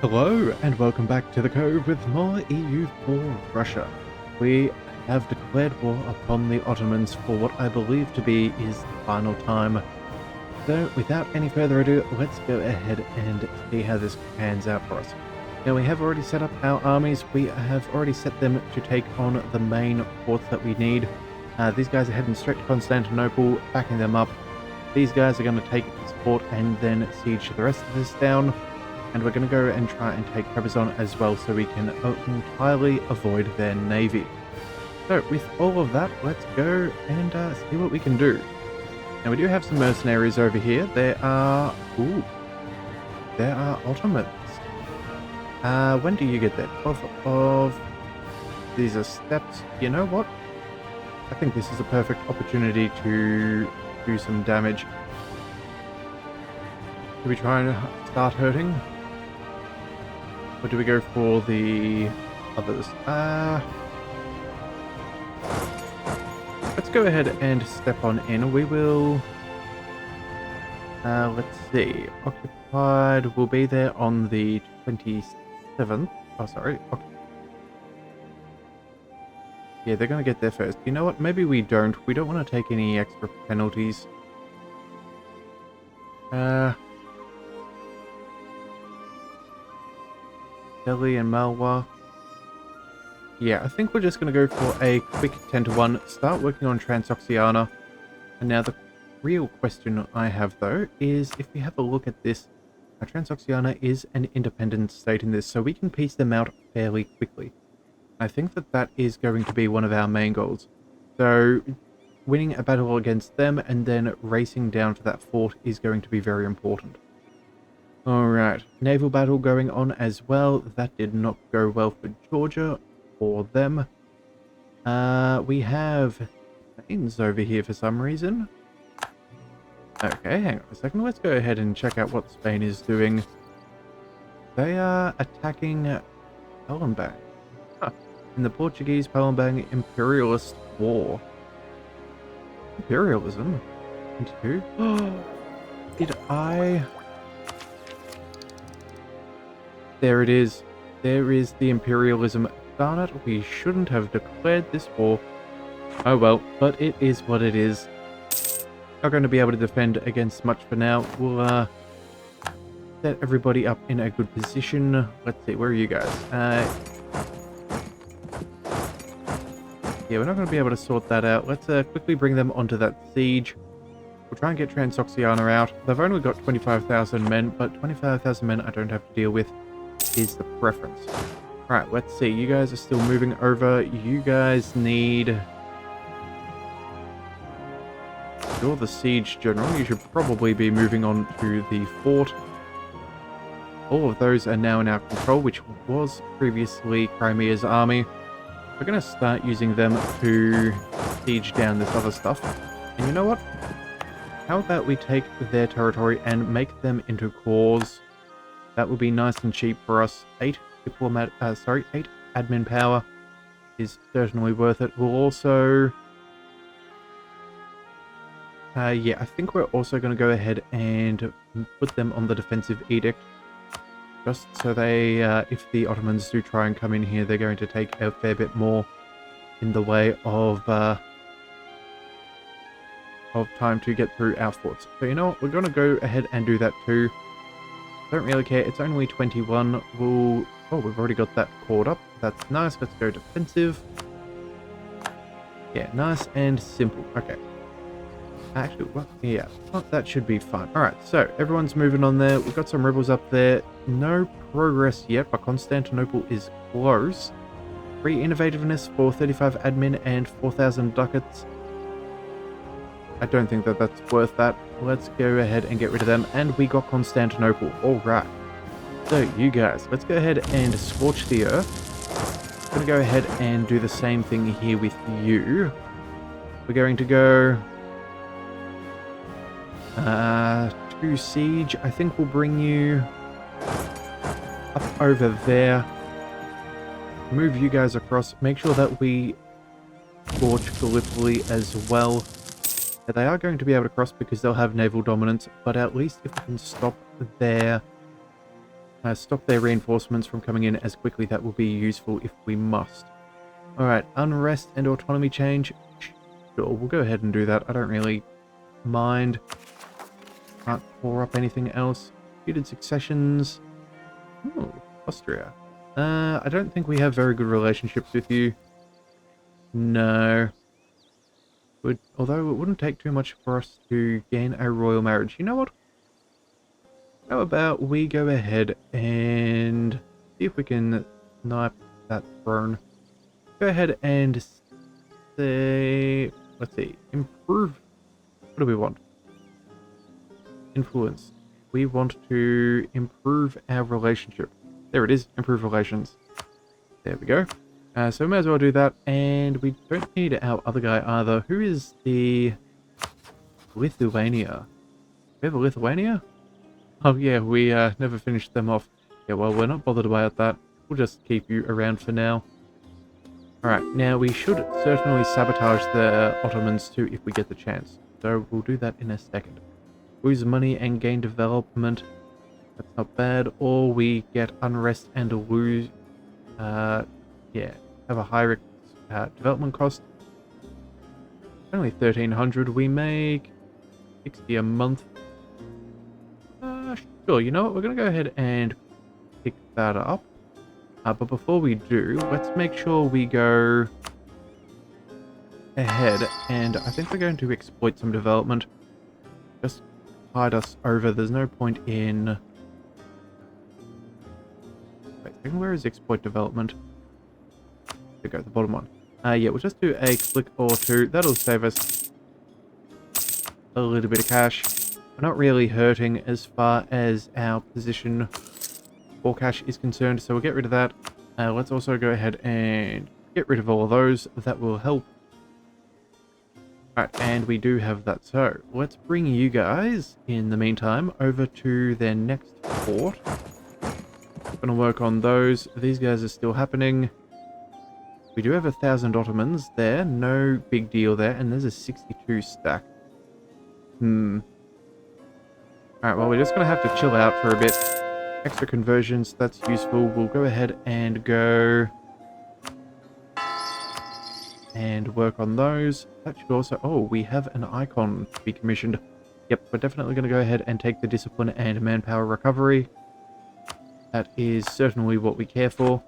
Hello and welcome back to the Cove with more EU4 Russia. We have declared war upon the Ottomans for what I believe to be is the final time. So without any further ado, let's go ahead and see how this pans out for us. Now we have already set up our armies. We have already set them to take on the main forts that we need. These guys are heading straight to Constantinople, backing them up. These guys are going to take this fort and then siege the rest of this down. And we're going to go and try and take Trebizond as well so we can entirely avoid their navy. So with all of that, let's go and see what we can do. Now we do have some mercenaries over here. There are Ottomans. When do you get there? 12th of... These are steps. You know what? I think this is a perfect opportunity to do some damage. Do we try and start hurting? Or do we go for the others? Let's go ahead and step on in. We will... let's see. Occupied will be there on the 27th. Oh, sorry. Yeah, they're going to get there first. You know what? Maybe we don't. We don't want to take any extra penalties. Delhi and Malwa. Yeah, I think we're just going to go for a quick 10-to-1, start working on Transoxiana. And now the real question I have, though, is if we have a look at this, Transoxiana is an independent state in this, so we can piece them out fairly quickly. I think that that is going to be one of our main goals. So, winning a battle against them and then racing down to that fort is going to be very important. Alright, naval battle going on as well. That did not go well for Georgia or them. We have Spain's over here for some reason. Okay, hang on a second. Let's go ahead and check out what Spain is doing. They are attacking Palembang. In the Portuguese-Palembang Imperialist War. Imperialism? 22? Did I... There it is. There is the imperialism. Darn it, we shouldn't have declared this war. Oh well, but it is what it is. Not going to be able to defend against much for now. We'll set everybody up in a good position. Let's see, where are you guys? Yeah, we're not going to be able to sort that out. Let's quickly bring them onto that siege. We'll try and get Transoxiana out. They've only got 25,000 men, but 25,000 men I don't have to deal with. Is the preference. Right, let's see. You guys are still moving over. You guys need... You're the siege general. You should probably be moving on to the fort. All of those are now in our control, which was previously Crimea's army. We're going to start using them to siege down this other stuff. And you know what? How about we take their territory and make them into cores? That would be nice and cheap for us. 8 admin power is certainly worth it. We'll also... yeah, I think we're also going to go ahead and put them on the defensive edict. Just so they, if the Ottomans do try and come in here, they're going to take a fair bit more in the way of time to get through our forts. So you know what? We're going to go ahead and do that too. Don't really care. It's only 21. Oh, we've already got that caught up. That's nice. Let's go defensive. Yeah, nice and simple. Okay. Actually, well, yeah, that should be fine. All right, so everyone's moving on there. We've got some rebels up there. No progress yet, but Constantinople is close. 3 innovativeness for 35 admin and 4,000 ducats. I don't think that that's worth that. Let's go ahead and get rid of them. And we got Constantinople. Alright. So, you guys, let's go ahead and scorch the earth. I'm going to go ahead and do the same thing here with you. We're going to go... to siege. I think we'll bring you up over there. Move you guys across. Make sure that we scorch Gallipoli as well. They are going to be able to cross because they'll have naval dominance, but at least if we can stop their Stop their reinforcements from coming in as quickly. That will be useful if we must. Alright, unrest and autonomy change. Sure, we'll go ahead and do that. I don't really mind. Can't pour up anything else. Feuded successions. Oh, Austria. I don't think we have very good relationships with you. No. Although it wouldn't take too much for us to gain a royal marriage. You know what? How about we go ahead and see if we can snipe that throne. Go ahead and say, let's see, improve. What do we want? Influence. We want to improve our relationship. There it is, improve relations. There we go. So we may as well do that, and we don't need our other guy either. Who is the Lithuania? We have a Lithuania? Oh yeah, we never finished them off. Yeah, well, we're not bothered about that. We'll just keep you around for now. Alright, now we should certainly sabotage the Ottomans too if we get the chance. So we'll do that in a second. Lose money and gain development. That's not bad. Or we get unrest and lose... yeah, have a higher development cost. Only 1,300. We make 60 a month. Sure, you know what? We're going to go ahead and pick that up. But before we do, let's make sure we go ahead. And I think we're going to exploit some development. Just tide us over. There's no point in... Wait, where is exploit development? There we go, the bottom one. Yeah, we'll just do a click or two. That'll save us a little bit of cash. We're not really hurting as far as our position for cash is concerned, so we'll get rid of that. Let's also go ahead and get rid of all of those. That will help. Alright, and we do have that. So, let's bring you guys, in the meantime, over to their next fort. Gonna work on those. These guys are still happening. We do have 1,000 Ottomans there. No big deal there. And there's a 62 stack. Alright, well, we're just going to have to chill out for a bit. Extra conversions, that's useful. We'll go ahead and go and work on those. That should also... Oh, we have an icon to be commissioned. Yep, we're definitely going to go ahead and take the discipline and manpower recovery. That is certainly what we care for.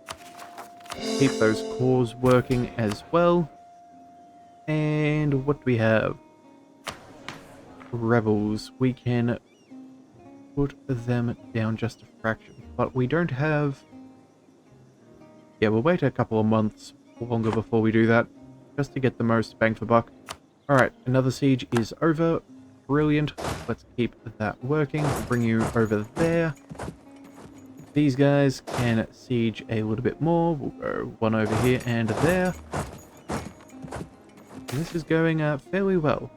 Keep those cores working as well. And what do we have? Rebels. We can put them down just a fraction, but we don't have... Yeah, we'll wait a couple of months longer before we do that, just to get the most bang for buck. Alright, another siege is over. Brilliant. Let's keep that working. We'll bring you over there. These guys can siege a little bit more. We'll go one over here and there. And this is going fairly well.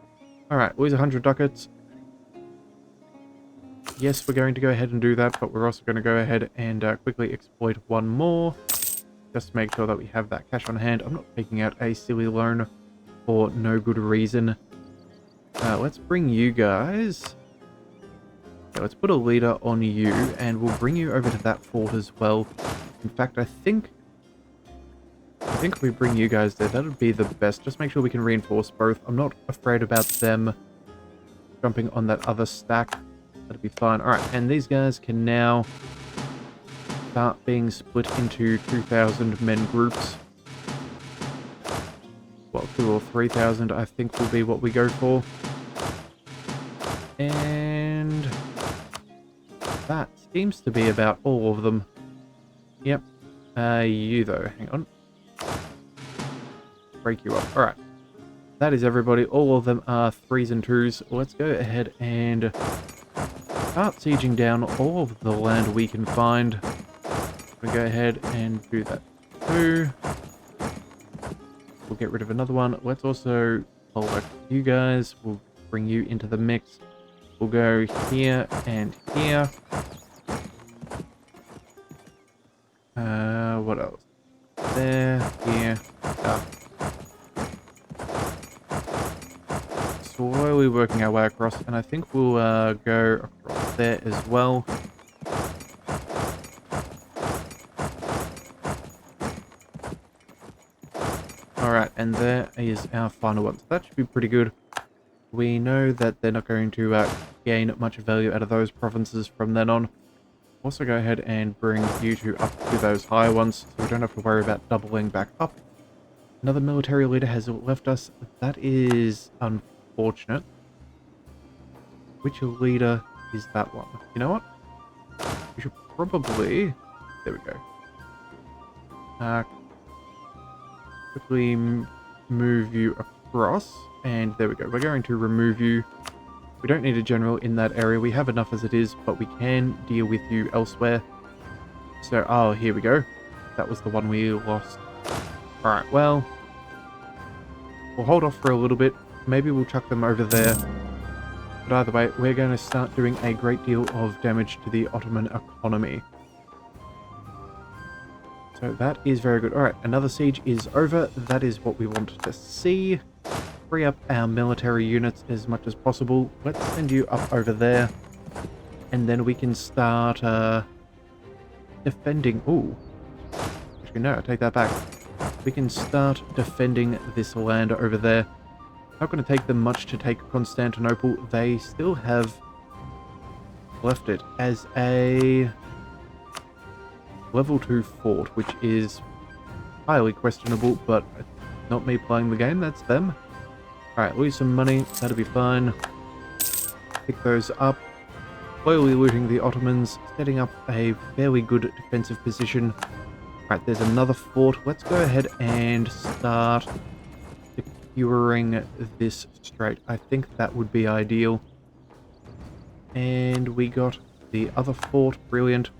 Alright, lose 100 ducats. Yes, we're going to go ahead and do that, but we're also going to go ahead and quickly exploit one more. Just to make sure that we have that cash on hand. I'm not taking out a silly loan for no good reason. Let's bring you guys... Yeah, let's put a leader on you, and we'll bring you over to that fort as well. In fact, I think if we bring you guys there, that would be the best. Just make sure we can reinforce both. I'm not afraid about them jumping on that other stack. That'll be fine. Alright, and these guys can now start being split into 2,000 men groups. Well, 2,000 or 3,000 I think will be what we go for. And that seems to be about all of them. Yep. You though, hang on. Break you up. Alright. That is everybody. All of them are 3s and 2s. Let's go ahead and start sieging down all of the land we can find. We'll go ahead and do that too. We'll get rid of another one. Let's also select you guys. We'll bring you into the mix. We'll go here and here. What else? There, here, slowly working our way across, and I think we'll go across there as well. Alright, and there is our final one. So that should be pretty good. We know that they're not going to gain much value out of those provinces from then on. Also go ahead and bring you two up to those higher ones, so we don't have to worry about doubling back up. Another military leader has left us. That is unfortunate. Which leader is that one? You know what? We should probably... There we go. Quickly move you across. And there we go. We're going to remove you. We don't need a general in that area. We have enough as it is, but we can deal with you elsewhere. So, oh, here we go. That was the one we lost. Alright, well, we'll hold off for a little bit. Maybe we'll chuck them over there. But either way, we're going to start doing a great deal of damage to the Ottoman economy. So that is very good. Alright, another siege is over. That is what we want to see. Free up our military units as much as possible. Let's send you up over there. And then we can start defending... Ooh. Actually, no, I take that back. We can start defending this land over there. Not going to take them much to take Constantinople. They still have left it as a level 2 fort, which is highly questionable, but not me playing the game, that's them. Alright, lose some money, that'll be fine. Pick those up. Slowly looting the Ottomans, setting up a fairly good defensive position. Alright, there's another fort. Let's go ahead and start securing this strait. I think that would be ideal. And we got the other fort. Brilliant.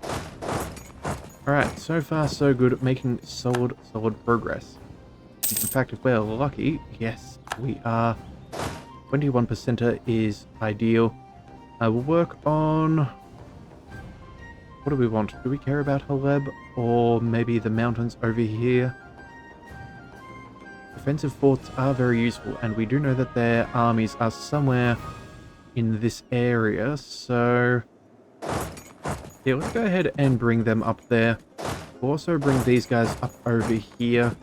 Alright, so far so good. Making solid progress. In fact, if we're lucky, yes, we are. 21% is ideal. We'll work on... What do we want? Do we care about Haleb? Or maybe the mountains over here? Defensive forts are very useful, and we do know that their armies are somewhere in this area, so... Yeah, let's go ahead and bring them up there. We'll also bring these guys up over here.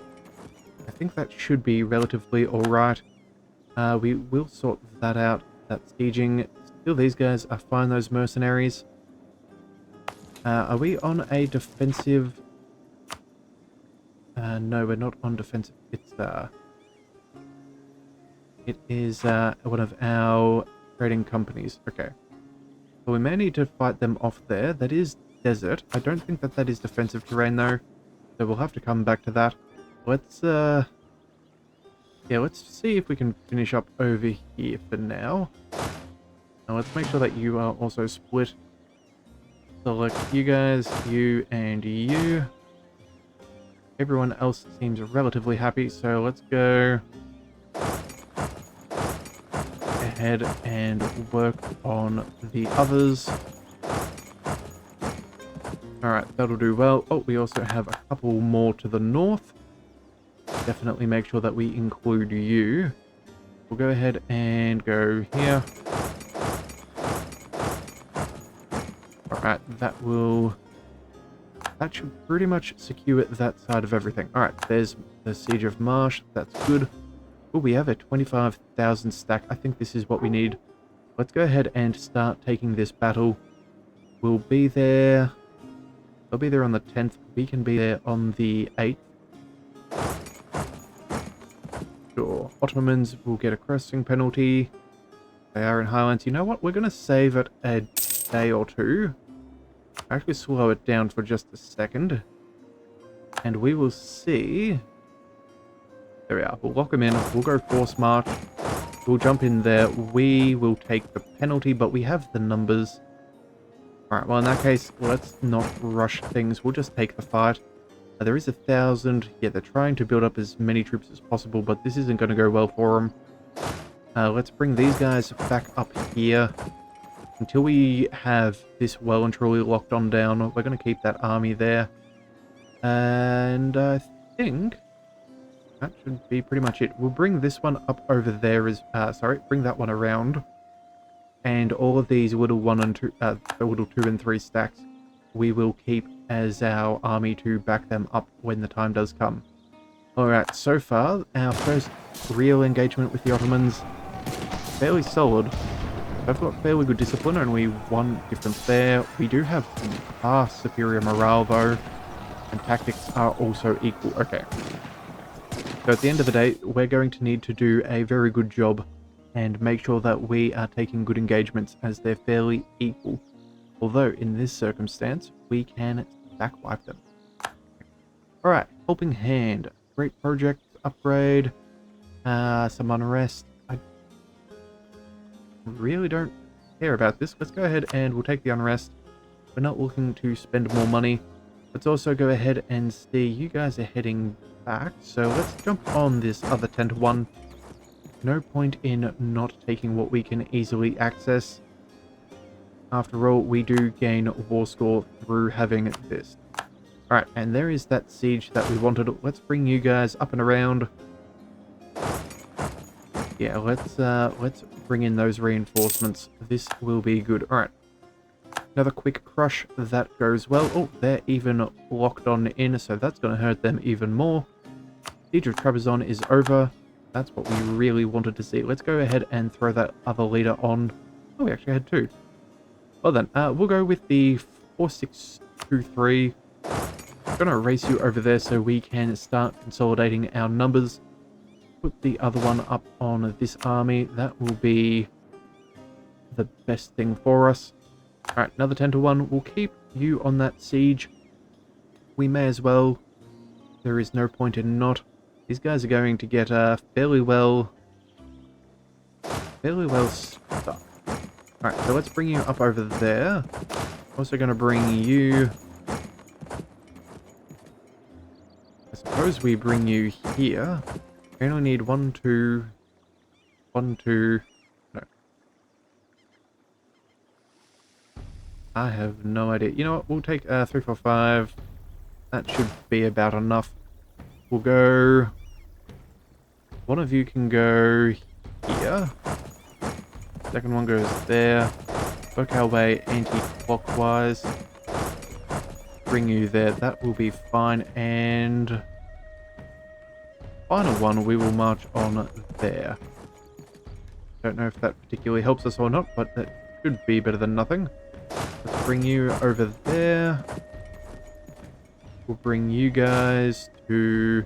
I think that should be relatively alright. We will sort that out. That's sieging. Still, these guys are fine, those mercenaries. Are we on a defensive... no, we're not on defensive. It is one of our trading companies. Okay. So we may need to fight them off there. That is desert. I don't think that is defensive terrain, though. So we'll have to come back to that. Let's, yeah, let's see if we can finish up over here for now. Now let's make sure that you are also split. Select you guys, you and you. Everyone else seems relatively happy, so let's go ahead and work on the others. Alright, that'll do well. Oh, we also have a couple more to the north. Definitely make sure that we include you. We'll go ahead and go here. Alright, that should pretty much secure that side of everything. Alright, there's the Siege of Marsh. That's good. Oh, we have a 25,000 stack. I think this is what we need. Let's go ahead and start taking this battle. We'll be there... They'll be there on the 10th. We can be there on the 8th. Sure. Ottomans will get a crossing penalty. They are in Highlands. You know what? We're going to save it a day or two. Actually slow it down for just a second. And we will see... There we are. We'll lock them in. We'll go force march. We'll jump in there. We will take the penalty, but we have the numbers. Alright, well in that case, let's not rush things. We'll just take the fight. There is 1,000. Yeah, they're trying to build up as many troops as possible, but this isn't going to go well for them. Let's bring these guys back up here. Until we have this well and truly locked on down, we're going to keep that army there. And I think that should be pretty much it. We'll bring this one up over there as... bring that one around. And all of these little 1 and 2... little 2 and 3 stacks, we will keep as our army to back them up when the time does come. Alright, so far, our first real engagement with the Ottomans, fairly solid. They've got fairly good discipline, only one difference there. We do have far superior morale though, and tactics are also equal. Okay. So at the end of the day, we're going to need to do a very good job and make sure that we are taking good engagements as they're fairly equal. Although, in this circumstance, we can stack wipe them. Alright, Helping Hand. Great project, upgrade, some unrest. I really don't care about this. Let's go ahead and we'll take the unrest. We're not looking to spend more money. Let's also go ahead and see, you guys are heading back, so let's jump on this other 10-1. No point in not taking what we can easily access. After all, we do gain war score through having this. Alright, and there is that siege that we wanted. Let's bring you guys up and around. Yeah, let's bring in those reinforcements. This will be good. Alright. Another quick crush. That goes well. Oh, they're even locked on in, so that's going to hurt them even more. Siege of Trebizond is over. That's what we really wanted to see. Let's go ahead and throw that other leader on. Oh, we actually had two. Well then, we'll go with the 4623. I'm going to race you over there so we can start consolidating our numbers. Put the other one up on this army. That will be the best thing for us. Alright, another 10-1. We'll keep you on that siege. We may as well. There is no point in not. These guys are going to get fairly well stuck. Alright, so let's bring you up over there. Also going to bring you... I suppose we bring you here. We only need 1, 2... No. I have no idea. You know what? We'll take 3, 4, 5. That should be about enough. We'll go... One of you can go here. Second one goes there. Work our way anti-clockwise. Bring you there. That will be fine. And... final one, we will march on there. Don't know if that particularly helps us or not, but that should be better than nothing. Let's bring you over there. We'll bring you guys to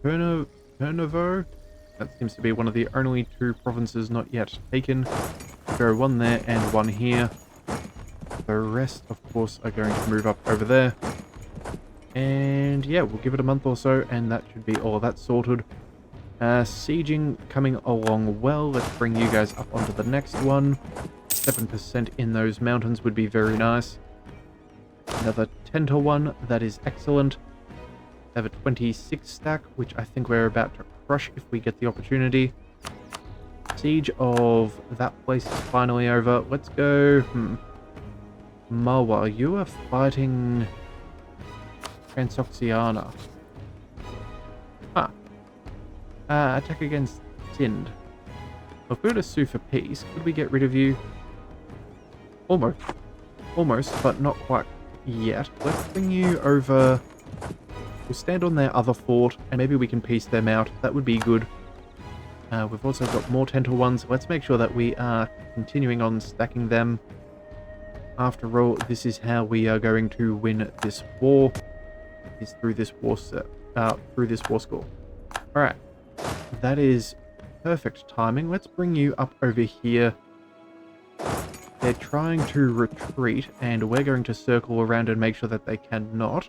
Turnovo. That seems to be one of the only 2 provinces not yet taken. We'll go 1 there and 1 here. The rest, of course, are going to move up over there. And yeah, we'll give it a month or so, and that should be all of that sorted. Sieging coming along well. Let's bring you guys up onto the next one. 7% in those mountains would be very nice. Another 10-1, that is excellent. Have a 26 stack, which I think we're about to crush if we get the opportunity. Siege of that place is finally over. Let's go... Malwa, you are fighting... Transoxiana. Huh. Attack against Sind. Well, if we were to sue for peace, could we get rid of you? Almost. Almost, but not quite yet. Let's bring you over... We'll stand on their other fort, and maybe we can piece them out. That would be good. We've also got more 10-1s. Let's make sure that we are continuing on stacking them. After all, this is how we are going to win this war. Is through this war score. Alright. That is perfect timing. Let's bring you up over here. They're trying to retreat, and we're going to circle around and make sure that they cannot.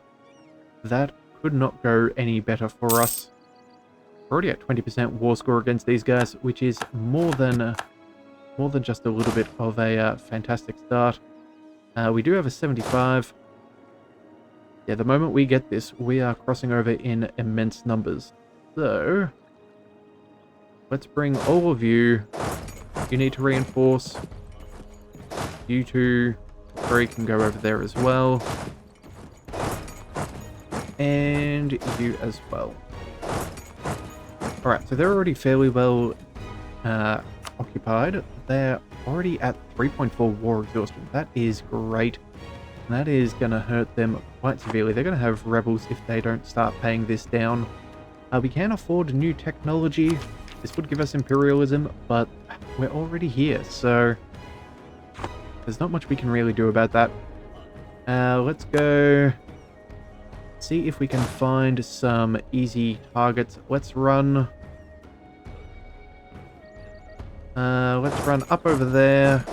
That could not go any better for us. We're already at 20% war score against these guys, which is more than just a little bit of a fantastic start. We do have a 75. Yeah, the moment we get this, we are crossing over in immense numbers. So, let's bring all of you. You need to reinforce. You 2, 3 can go over there as well. And you as well. Alright, so they're already fairly well occupied. They're already at 3.4 war exhaustion. That is great. That is going to hurt them quite severely. They're going to have rebels if they don't start paying this down. We can afford new technology. This would give us imperialism, but we're already here, so there's not much we can really do about that. Let's go see if we can find some easy targets. Let's run up over there.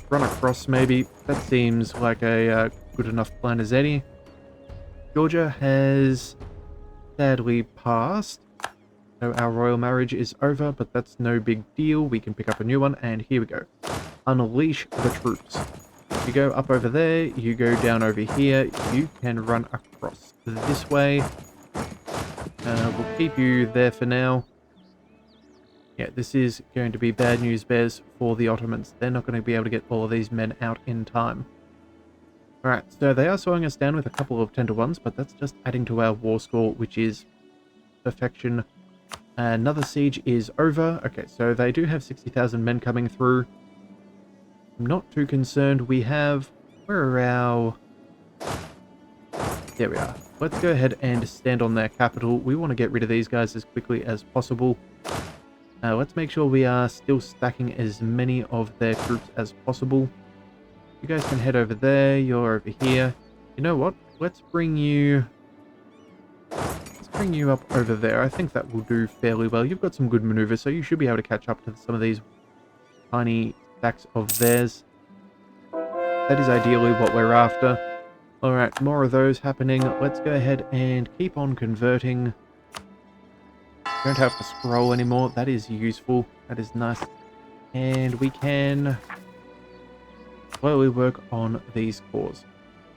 Run across, maybe. That seems like a good enough plan as any. Georgia has sadly passed, so our royal marriage is over, but that's no big deal. We can pick up a new one, and here we go. Unleash the troops. You go up over there, you go down over here, you can run across this way. We'll keep you there for now. Yeah, this is going to be bad news bears for the Ottomans. They're not going to be able to get all of these men out in time. Alright, so they are slowing us down with a couple of 10-to-1s, but that's just adding to our war score, which is perfection. Another siege is over. Okay, so they do have 60,000 men coming through. I'm not too concerned. Where are our... There we are. Let's go ahead and stand on their capital. We want to get rid of these guys as quickly as possible. Let's make sure we are still stacking as many of their troops as possible. You guys can head over there. You're over here. You know what? Let's bring you up over there. I think that will do fairly well. You've got some good maneuvers, so you should be able to catch up to some of these tiny stacks of theirs. That is ideally what we're after. Alright, more of those happening. Let's go ahead and keep on converting. Don't have to scroll anymore. That is useful. That is nice. And we can slowly work on these cores.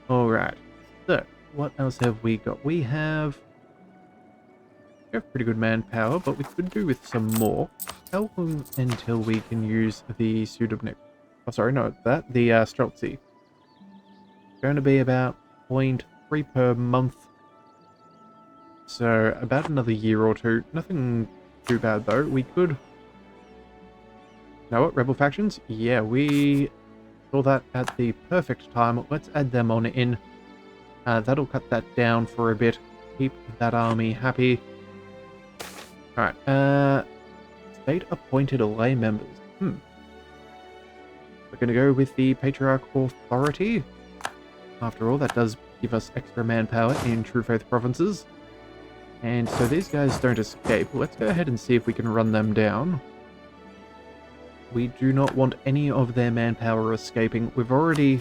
Alright. So, what else have we got? We have pretty good manpower, but we could do with some more. How long until we can use the Sudobnik? Oh, sorry, no, the Streltsy. Going to be about 0.3 per month. So, about another year or two. Nothing too bad, though. We could... You know what? Rebel factions? Yeah, we saw that at the perfect time. Let's add them on in. That'll cut that down for a bit. Keep that army happy. Alright, state-appointed lay members. We're going to go with the Patriarchal Authority. After all, that does give us extra manpower in True Faith provinces. And so these guys don't escape. Let's go ahead and see if we can run them down. We do not want any of their manpower escaping. We've already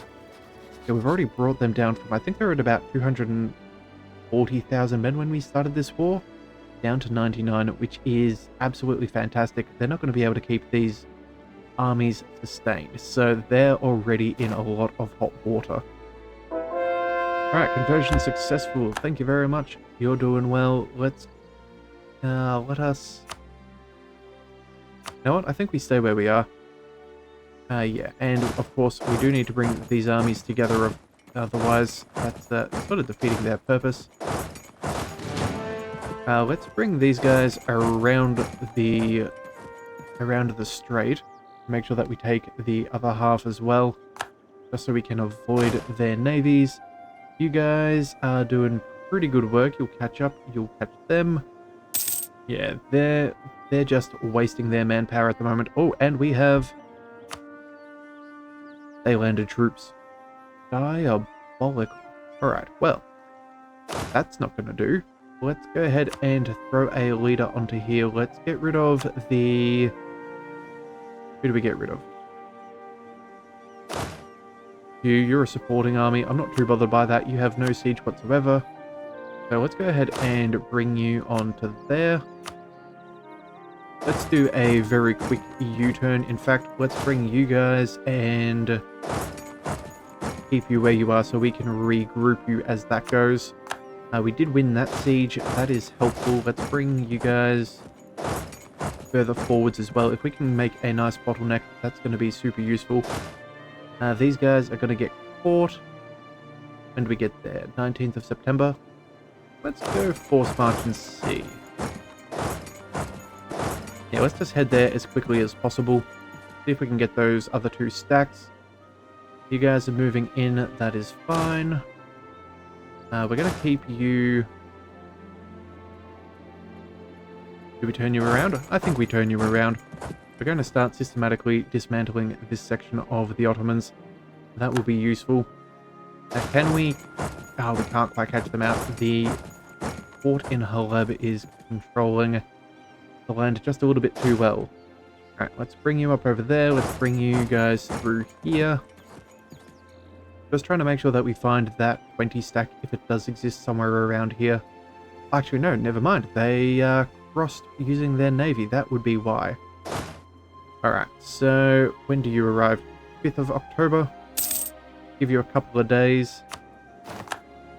brought them down from, I think they're at about 240,000 men when we started this war, down to 99, which is absolutely fantastic. They're not going to be able to keep these armies sustained, so they're already in a lot of hot water. Alright, conversion successful. Thank you very much. You're doing well. Let's... let us... You know what? I think we stay where we are. Yeah, and of course we do need to bring these armies together, otherwise that's sort of defeating their purpose. Let's bring these guys around the strait. Make sure that we take the other half as well, just so we can avoid their navies. You guys are doing pretty good work. You'll catch up. You'll catch them. Yeah, they're just wasting their manpower at the moment. Oh, and we have... They landed troops. Diabolical. Alright, well, that's not going to do. Let's go ahead and throw a leader onto here. Let's get rid of the... Who do we get rid of? You're a supporting army. I'm not too bothered by that. You have no siege whatsoever. So let's go ahead and bring you onto there. Let's do a very quick U-turn. In fact, let's bring you guys and keep you where you are so we can regroup you as that goes. We did win that siege. That is helpful. Let's bring you guys further forwards as well. If we can make a nice bottleneck, that's going to be super useful. These guys are going to get caught. When do we get there? 19th of September. Let's go force march and see. Yeah, let's just head there as quickly as possible. See if we can get those other two stacks. You guys are moving in, that is fine. We're going to keep you... Do we turn you around? I think we turn you around. We're going to start systematically dismantling this section of the Ottomans. That will be useful. Can we... Oh, we can't quite catch them out. The fort in Haleb is controlling the land just a little bit too well. Alright, let's bring you up over there. Let's bring you guys through here. Just trying to make sure that we find that 20 stack if it does exist somewhere around here. Actually, no, never mind. They crossed using their navy. That would be why. Alright, so when do you arrive? 5th of October. Give you a couple of days.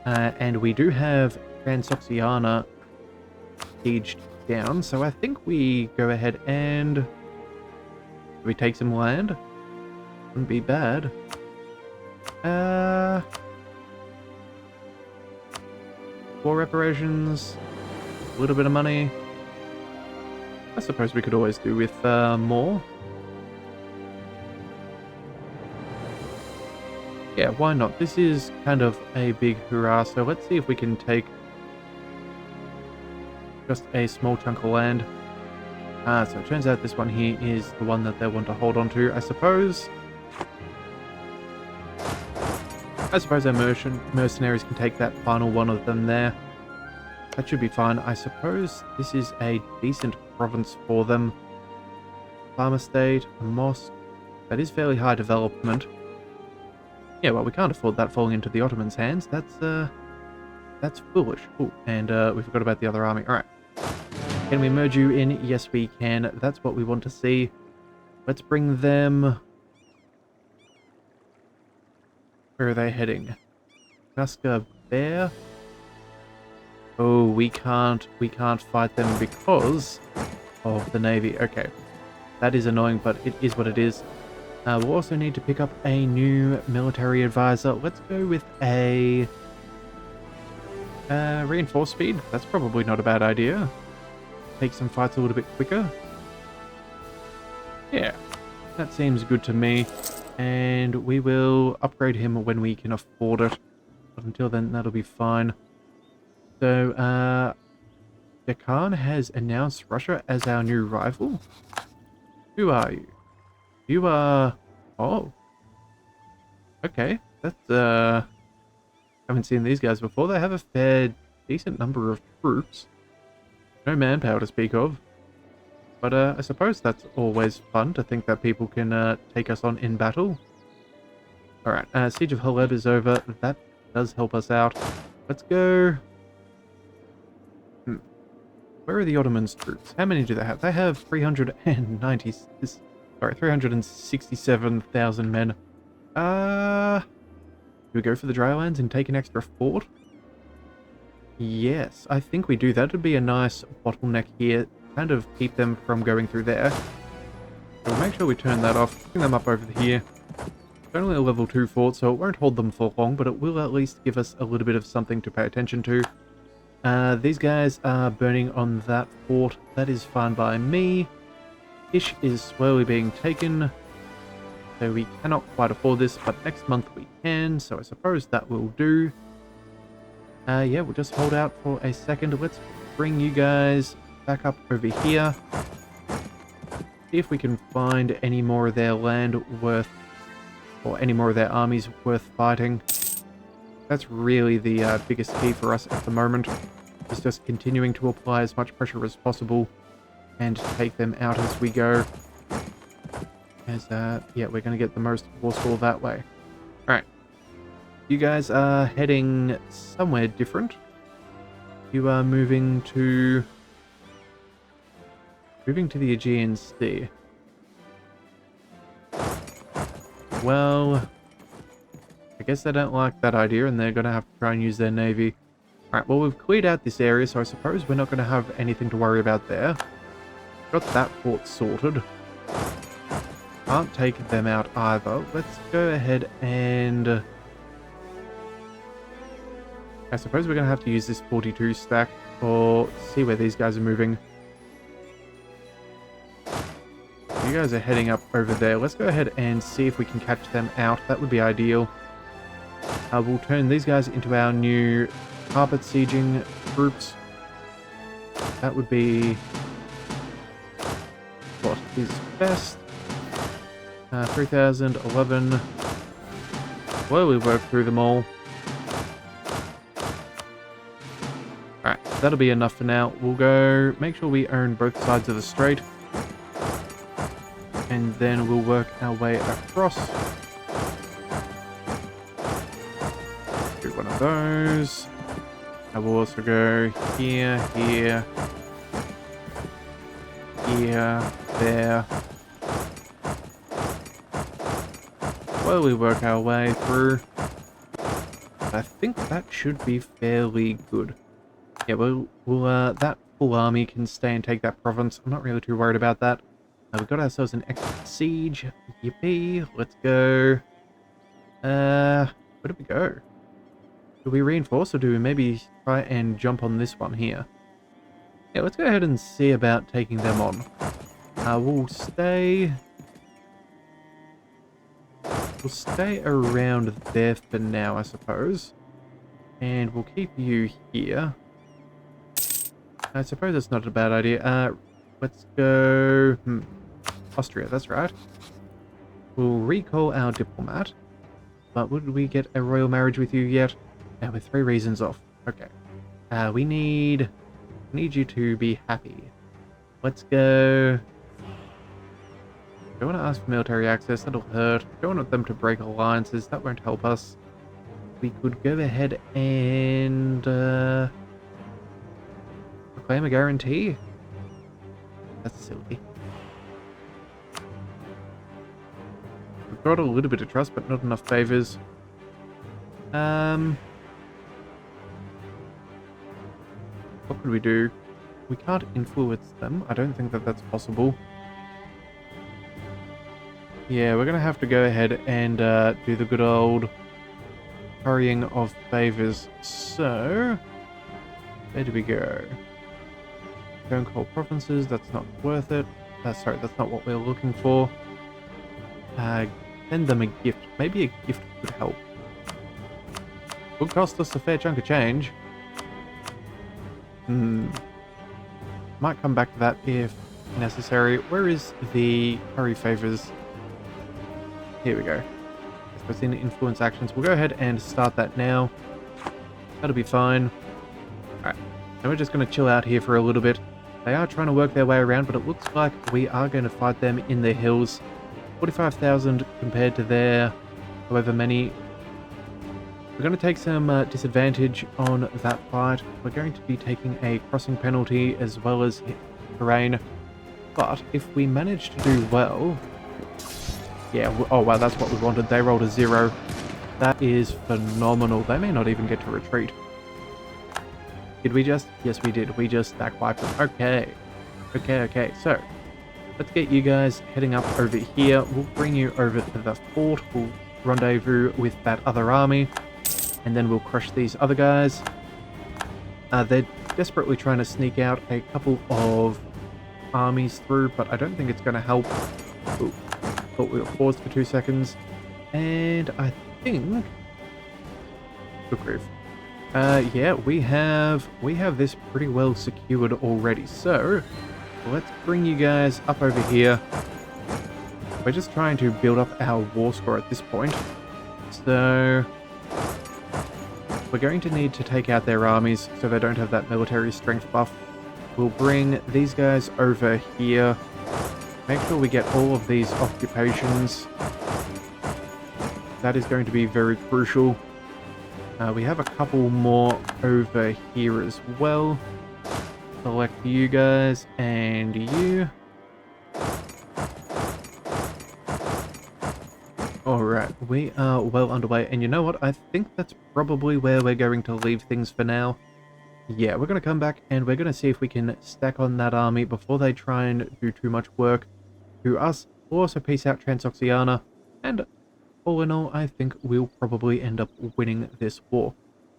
And we do have Transoxiana sieged down, so I think we go ahead and we take some land. Wouldn't be bad. War reparations, a little bit of money. I suppose we could always do with more. Yeah, why not? This is kind of a big hurrah, so let's see if we can take just a small chunk of land. So it turns out this one here is the one that they want to hold on to, I suppose. Our mercenaries can take that final one of them there. That should be fine. I suppose this is a decent province for them. Farm estate, a mosque. That is fairly high development. Yeah, well, we can't afford that falling into the Ottomans' hands. That's foolish. Oh, and we forgot about the other army. Alright. Can we merge you in? Yes, we can. That's what we want to see. Let's bring them... Where are they heading? Kaska Bear? Oh, we can't fight them because of the navy. Okay. That is annoying, but it is what it is. We'll also need to pick up a new military advisor. Let's go with a reinforced speed. That's probably not a bad idea. Take some fights a little bit quicker. Yeah, that seems good to me. And we will upgrade him when we can afford it. But until then, that'll be fine. So, Dekhan has announced Russia as our new rival. Who are you? You are... Oh. Okay. That's, haven't seen these guys before. They have a fair, decent number of troops. No manpower to speak of. But, I suppose that's always fun to think that people can, take us on in battle. Alright, Siege of Haleb is over. That does help us out. Let's go... Where are the Ottomans' troops? How many do they have? They have 367,000 men. Do we go for the Drylands and take an extra fort? Yes, I think we do. That would be a nice bottleneck here. Kind of keep them from going through there. So we'll make sure we turn that off. Bring them up over here. It's only a level 2 fort, so it won't hold them for long, but it will at least give us a little bit of something to pay attention to. These guys are burning on that fort. That is fine by me. Ish is slowly being taken. So we cannot quite afford this, but next month we can. So I suppose that will do. Yeah, we'll just hold out for a second. Let's bring you guys back up over here. See if we can find any more of their land worth, or any more of their armies worth fighting. That's really the biggest key for us at the moment, is just continuing to apply as much pressure as possible and take them out as we go. As, yeah, we're going to get the most war score that way. Alright. You guys are heading somewhere different. You are moving to the Aegean Sea. Well... I guess they don't like that idea, and they're going to have to try and use their navy. Alright, well, we've cleared out this area, so I suppose we're not going to have anything to worry about there. Got that fort sorted. Can't take them out either. Let's go ahead and... I suppose we're going to have to use this 42 stack, or see where these guys are moving. you guys are heading up over there. Let's go ahead and see if we can catch them out. That would be ideal. We'll turn these guys into our new carpet sieging troops. That would be what is best. 3011. Well, we work through them all. Alright, that'll be enough for now. We'll go make sure we own both sides of the strait. And then we'll work our way across. Do one of those. I will also go here, here, here, there. Well, we work our way through. I think that should be fairly good. Yeah, well, that full army can stay and take that province. I'm not really too worried about that. We've got ourselves an extra siege. Yippee. Let's go. Where do we go? Do we reinforce or do we maybe try and jump on this one here? Yeah, let's go ahead and see about taking them on. We'll stay around there for now, I suppose. And we'll keep you here. I suppose that's not a bad idea. Let's go... Austria, that's right. We'll recall our diplomat. But would we get a royal marriage with you yet? We're 3 reasons off. Okay. We need you to be happy. Let's go... Don't want to ask for military access, that'll hurt. Don't want them to break alliances, that won't help us. We could go ahead and... proclaim a guarantee? That's silly. We've got a little bit of trust, but not enough favors. What could we do? We can't influence them. I don't think that that's possible. Yeah, we're going to have to go ahead and do the good old currying of favors. So, where do we go? Don't call provinces, that's not worth it. Sorry, that's not what we're looking for. Send them a gift. Maybe a gift could help. Would cost us a fair chunk of change. Might come back to that if necessary. Where is the curry favors? Here we go. It's in influence actions. We'll go ahead and start that now. That'll be fine. Alright. Now we're just going to chill out here for a little bit. They are trying to work their way around, but it looks like we are going to fight them in the hills. 45,000 compared to their however many. We're going to take some disadvantage on that fight. We're going to be taking a crossing penalty as well as terrain. But if we manage to do well... Yeah, oh wow, that's what we wanted. They rolled a 0. That is phenomenal. They may not even get to retreat. Did we just? Yes, we did. We just stack wiped them. Okay. Okay. So, let's get you guys heading up over here. We'll bring you over to the fort. We'll rendezvous with that other army. And then we'll crush these other guys. They're desperately trying to sneak out a couple of armies through, but I don't think it's going to help. Ooh. Thought we were paused for 2 seconds. And I think... Good grief. Yeah, we have this pretty well secured already. So, let's bring you guys up over here. We're just trying to build up our war score at this point. So, we're going to need to take out their armies so they don't have that military strength buff. We'll bring these guys over here. Make sure we get all of these occupations. That is going to be very crucial. We have a couple more over here as well. Select you guys and you. Alright, we are well underway. And you know what? I think that's probably where we're going to leave things for now. Yeah, we're going to come back and we're going to see if we can stack on that army before they try and do too much work to us. We'll also peace out Transoxiana, and all in all, I think we'll probably end up winning this war.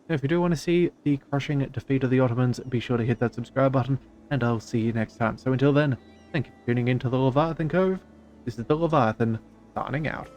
Now, if you do want to see the crushing defeat of the Ottomans, be sure to hit that subscribe button, and I'll see you next time. So until then, thank you for tuning in to the Leviathan Cove, This is the Leviathan, signing out.